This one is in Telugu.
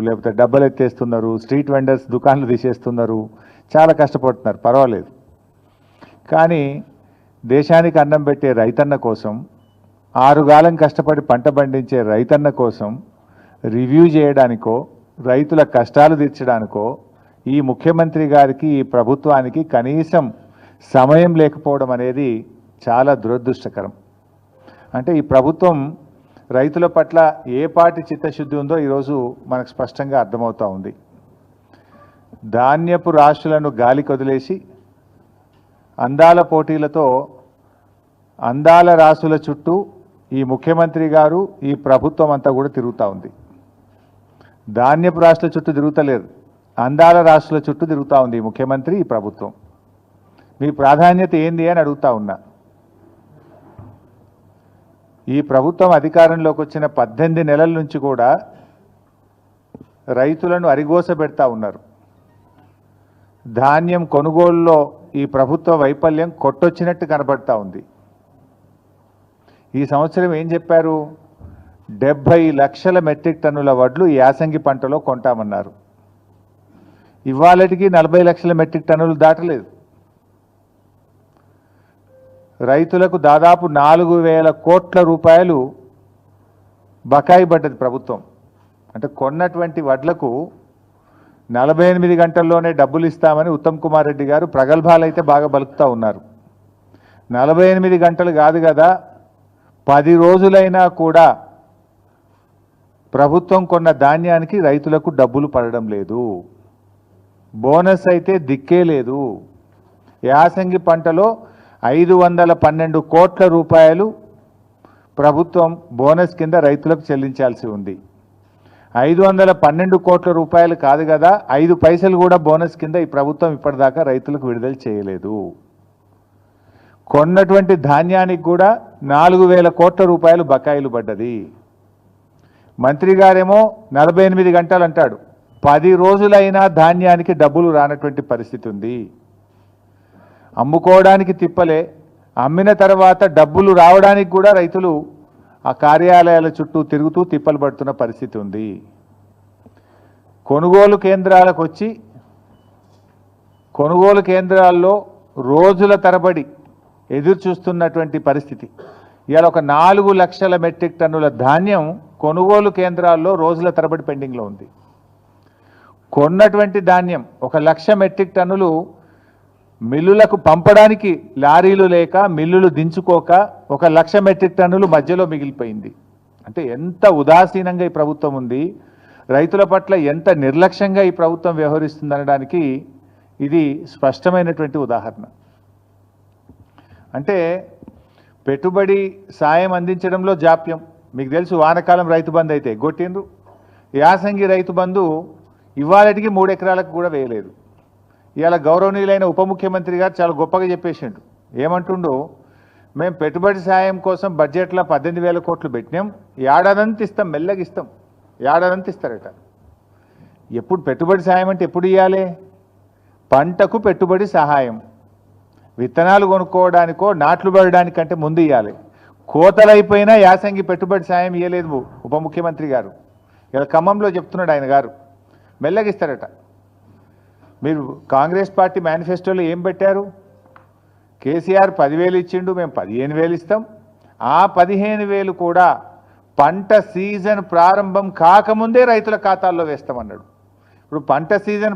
లేకపోతే డబ్బలు ఎత్తేస్తున్నారు, స్ట్రీట్ వెండర్స్ దుకాన్లు తీసేస్తున్నారు, చాలా కష్టపడుతున్నారు, పర్వాలేదు. కానీ దేశానికి అన్నం పెట్టే రైతన్న కోసం, ఆరుగాలం కష్టపడి పంట పండించే రైతన్న కోసం రివ్యూ చేయడానికో, రైతుల కష్టాలు తీర్చడానికో ఈ ముఖ్యమంత్రి గారికి, ఈ ప్రభుత్వానికి కనీసం సమయం లేకపోవడం అనేది చాలా దురదృష్టకరం. అంటే ఈ ప్రభుత్వం రైతుల పట్ల ఏ పాటి చిత్తశుద్ధి ఉందో ఈరోజు మనకు స్పష్టంగా అర్థమవుతూ ఉంది. ధాన్యపు రాశులను గాలి కొదిలేసి అందాల పోటీలతో అందాల రాసుల చుట్టూ ఈ ముఖ్యమంత్రి గారు, ఈ ప్రభుత్వం అంతా కూడా తిరుగుతూ ఉంది. ధాన్యపు రాశుల చుట్టూ తిరుగుతలేరు, అందాల రాశుల చుట్టూ తిరుగుతూ ఉంది ఈ ముఖ్యమంత్రి, ఈ ప్రభుత్వం. మీ ప్రాధాన్యత ఏంది అని అడుగుతా ఉన్నా. ఈ ప్రభుత్వం అధికారంలోకి వచ్చిన 18 నెలల నుంచి కూడా రైతులను అరిగోస పెడతా ఉన్నారు. ధాన్యం కొనుగోలులో ఈ ప్రభుత్వ వైఫల్యం కొట్టొచ్చినట్టు కనబడతా ఉంది. ఈ సంవత్సరం ఏం చెప్పారు? 70 లక్షల మెట్రిక్ టన్నుల వడ్లు యాసంగి పంటలో కొంటామన్నారు. ఇవాళటికి 40 లక్షల మెట్రిక్ టన్నులు దాటలేదు. రైతులకు దాదాపు 4,000 కోట్ల రూపాయలు బకాయి పడ్డది ప్రభుత్వం. అంటే కొన్నటువంటి వడ్లకు 48 గంటల్లోనే డబ్బులు ఇస్తామని ఉత్తమ్ కుమార్ రెడ్డి గారు ప్రగల్భాలు అయితే బాగా బలుకుతూ ఉన్నారు. 48 గంటలు కాదు కదా, 10 రోజులైనా కూడా ప్రభుత్వం కొన్న ధాన్యానికి రైతులకు డబ్బులు పడడం లేదు. బోనస్ అయితే దిక్కే లేదు. యాసంగి పంటలో 512 కోట్ల రూపాయలు ప్రభుత్వం బోనస్ కింద రైతులకు చెల్లించాల్సి ఉంది. 512 కోట్ల రూపాయలు కాదు కదా, 5 పైసలు కూడా బోనస్ కింద ఈ ప్రభుత్వం ఇప్పటిదాకా రైతులకు విడుదల చేయలేదు. కొన్నటువంటి ధాన్యానికి కూడా 4,000 కోట్ల రూపాయలు బకాయిలు పడ్డది. మంత్రి గారేమో 48 గంటలు అంటాడు, 10 రోజులైనా ధాన్యానికి డబ్బులు రానటువంటి పరిస్థితి ఉంది. అమ్ముకోవడానికి తిప్పలే, అమ్మిన తర్వాత డబ్బులు రావడానికి కూడా రైతులు ఆ కార్యాలయాల చుట్టూ తిరుగుతూ తిప్పలు పడుతున్న పరిస్థితి ఉంది. కొనుగోలు కేంద్రాలకు వచ్చి కొనుగోలు కేంద్రాల్లో రోజుల తరబడి ఎదురు చూస్తున్నటువంటి పరిస్థితి. ఇవాళ ఒక 4 లక్షల మెట్రిక్ టన్నుల ధాన్యం కొనుగోలు కేంద్రాల్లో రోజుల తరబడి పెండింగ్లో ఉంది. కొన్నటువంటి ధాన్యం 1 లక్ష మెట్రిక్ టన్నులు మిల్లులకు పంపడానికి లారీలు లేక, మిల్లులు దించుకోక 1 లక్ష మెట్రిక్ టన్నులు మధ్యలో మిగిలిపోయింది. అంటే ఎంత ఉదాసీనంగా ఈ ప్రభుత్వం ఉంది, రైతుల పట్ల ఎంత నిర్లక్ష్యంగా ఈ ప్రభుత్వం వ్యవహరిస్తుందనడానికి ఇది స్పష్టమైనటువంటి ఉదాహరణ. అంటే పెట్టుబడి సాయం అందించడంలో జాప్యం. మీకు తెలుసు, వానకాలం రైతు బంధు అయితే కొట్టిండ్రు, యాసంగి రైతు బంధు ఇవాళటికి 3 ఎకరాలకు కూడా వేయలేదు. ఇవాళ గౌరవనీయులైన ఉప ముఖ్యమంత్రి గారు చాలా గొప్పగా చెప్పేసిండు. ఏమంటుండో, మేము పెట్టుబడి సాయం కోసం బడ్జెట్లో 18,000 కోట్లు పెట్టినాం, ఏడాదంతా ఇస్తాం, మెల్లగా ఇస్తాం, ఏడాదంతా ఇస్తారట. ఎప్పుడు పెట్టుబడి సాయం అంటే ఎప్పుడు ఇవ్వాలి? పంటకు పెట్టుబడి సహాయం, విత్తనాలు కొనుక్కోవడానికో నాట్లు పడడానికంటే ముందు ఇవ్వాలి. కోతలైపోయినా యాసంగి పెట్టుబడి సాయం ఇవ్వలేదు ఉప ముఖ్యమంత్రి గారు. ఇలా ఖమ్మంలో చెప్తున్నాడు ఆయన గారు, మెల్లగా ఇస్తారట. మీరు కాంగ్రెస్ పార్టీ మేనిఫెస్టోలో ఏం పెట్టారు? కేసీఆర్ 10,000 ఇచ్చిండు, మేము 15,000 ఇస్తాం. ఆ 15,000 కూడా పంట సీజన్ ప్రారంభం కాకముందే రైతుల ఖాతాల్లో వేస్తామన్నాడు. ఇప్పుడు పంట సీజన్